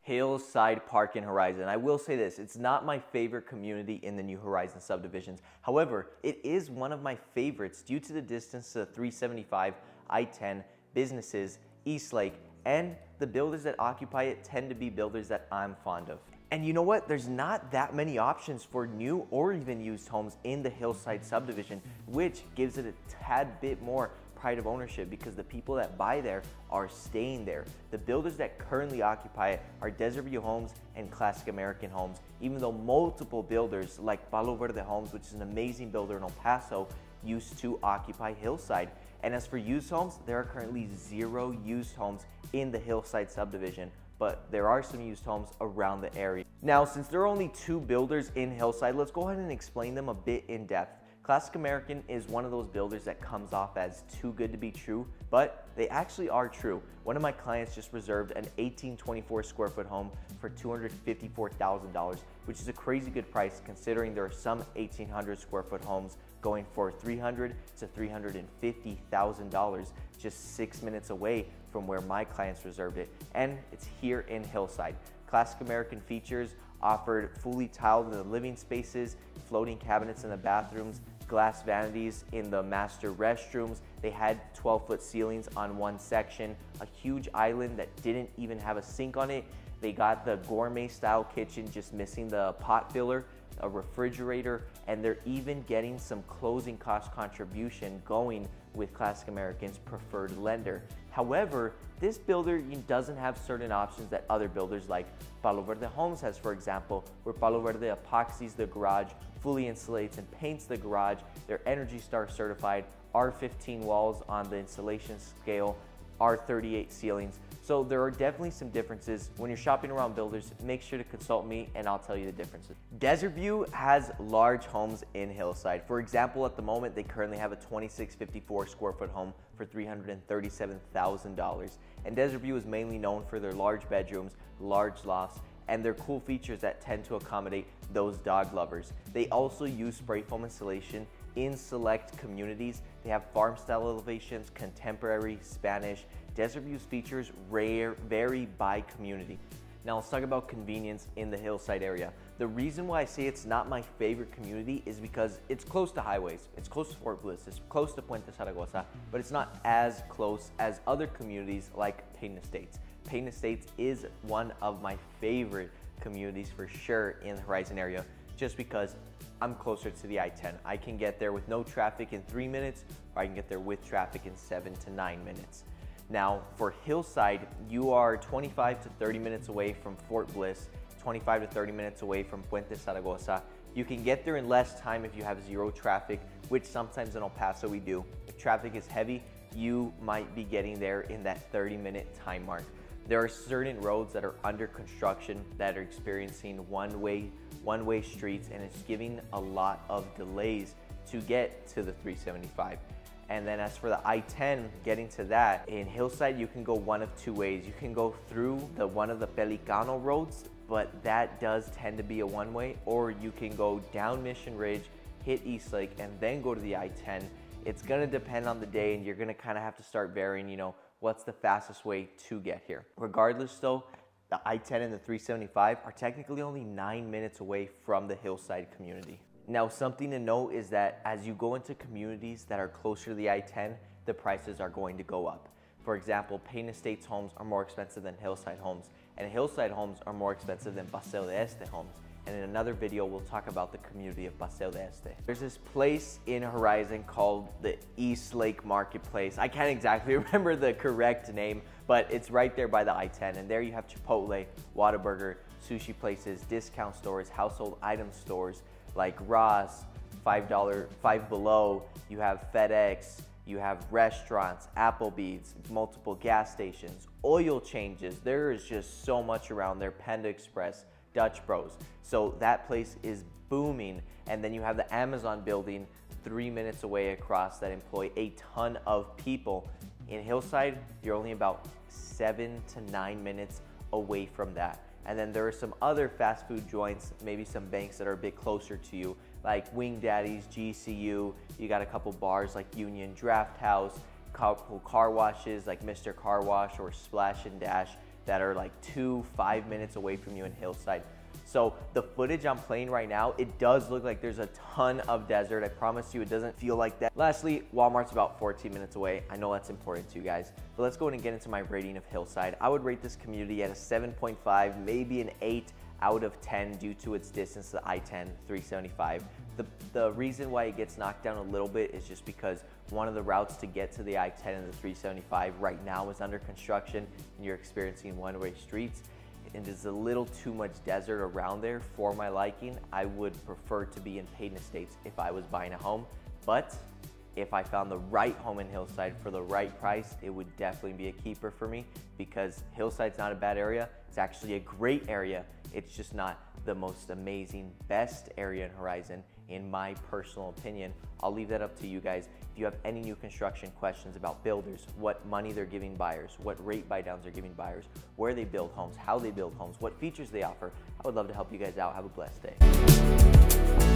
Hillside Park in Horizon. I will say this, it's not my favorite community in the New Horizon subdivisions. However, it is one of my favorites due to the distance to the 375, I-10, businesses, East Lake, and the builders that occupy it tend to be builders that I'm fond of. And you know what? There's not that many options for new or even used homes in the Hillside subdivision, which gives it a tad bit more pride of ownership because the people that buy there are staying there. The builders that currently occupy it are Desert View Homes and Classic American Homes, even though multiple builders like Palo Verde Homes, which is an amazing builder in El Paso, used to occupy Hillside. And as for used homes, there are currently 0 used homes in the Hillside subdivision, but there are some used homes around the area. Now, since there are only 2 builders in Hillside, let's go ahead and explain them a bit in depth. Classic American is one of those builders that comes off as too good to be true, but they actually are true. One of my clients just reserved an 1824 square foot home for $254,000, which is a crazy good price considering there are some 1800 square foot homes going for $300,000 to $350,000 just 6 minutes away from where my clients reserved it, and it's here in Hillside. Classic American features offered fully tiled in the living spaces, floating cabinets in the bathrooms, glass vanities in the master restrooms. They had 12-foot ceilings on one section, a huge island that didn't even have a sink on it. They got the gourmet style kitchen just missing the pot filler, a refrigerator, and they're even getting some closing cost contribution going with Classic American's preferred lender. However, this builder doesn't have certain options that other builders like Palo Verde Homes has, for example, where Palo Verde epoxies the garage, fully insulates and paints the garage. They're Energy Star certified, R15 walls on the insulation scale, R38 ceilings. So there are definitely some differences. When you're shopping around builders, make sure to consult me and I'll tell you the differences. Desert View has large homes in Hillside. For example, at the moment, they currently have a 2654 square foot home for $337,000. And Desert View is mainly known for their large bedrooms, large lofts, and their cool features that tend to accommodate those dog lovers. They also use spray foam insulation in select communities. They have farm style elevations, contemporary, Spanish. Desert View's features vary by community. Now let's talk about convenience in the Hillside area. The reason why I say it's not my favorite community is because it's close to highways. It's close to Fort Bliss, it's close to Puente Zaragoza, but it's not as close as other communities like Payne Estates. Payne Estates is one of my favorite communities for sure in the Horizon area, just because I'm closer to the I-10. I can get there with no traffic in 3 minutes, or I can get there with traffic in 7 to 9 minutes. Now for Hillside, you are 25 to 30 minutes away from Fort Bliss, 25 to 30 minutes away from Puente Zaragoza. You can get there in less time if you have 0 traffic, which sometimes in El Paso we do. If traffic is heavy, you might be getting there in that 30-minute time mark. There are certain roads that are under construction that are experiencing one-way streets, and it's giving a lot of delays to get to the 375. And then as for the I-10, getting to that, in Hillside, you can go one of 2 ways. You can go through one of the Pelicano roads, but that does tend to be a one-way, or you can go down Mission Ridge, hit East Lake, and then go to the I-10. It's gonna depend on the day, and you're gonna kind of have to start varying, what's the fastest way to get here. Regardless though, the I-10 and the 375 are technically only 9 minutes away from the Hillside community. Now, something to note is that as you go into communities that are closer to the I-10, the prices are going to go up. For example, Payne Estates homes are more expensive than Hillside homes, and Hillside homes are more expensive than Paseo de Este homes. And in another video, we'll talk about the community of Paseo de Este. There's this place in Horizon called the East Lake Marketplace. I can't exactly remember the correct name, but it's right there by the I-10. And there you have Chipotle, Whataburger, sushi places, discount stores, household item stores like Ross, Five Below. You have FedEx, you have restaurants, Applebee's, multiple gas stations, oil changes. There is just so much around there. Panda Express, Dutch Bros. So that place is booming. And then you have the Amazon building 3 minutes away across that employ a ton of people. In Hillside, you're only about 7 to 9 minutes away from that. And then there are some other fast food joints, maybe some banks that are a bit closer to you, like Wing Daddy's, GCU. You got a couple bars like Union Draft House, couple car washes like Mr. Car Wash or Splash and Dash. that are like 2-5 minutes away from you in Hillside. So the footage I'm playing right now, it does look like there's a ton of desert. I promise you it doesn't feel like that. Lastly, Walmart's about 14 minutes away. I know that's important to you guys, but let's go ahead and get into my rating of Hillside. I would rate this community at a 7.5, maybe an 8 out of 10 due to its distance to I-10, 375. The reason why it gets knocked down a little bit is just because one of the routes to get to the I-10 and the 375 right now is under construction and you're experiencing one-way streets. And there's a little too much desert around there for my liking. I would prefer to be in Payton Estates if I was buying a home, but if I found the right home in Hillside for the right price, it would definitely be a keeper for me because Hillside's not a bad area. It's actually a great area. It's just not the most amazing, best area in Horizon, in my personal opinion. I'll leave that up to you guys. If you have any new construction questions about builders, what money they're giving buyers, what rate buy downs they're giving buyers, where they build homes, how they build homes, what features they offer, I would love to help you guys out. Have a blessed day.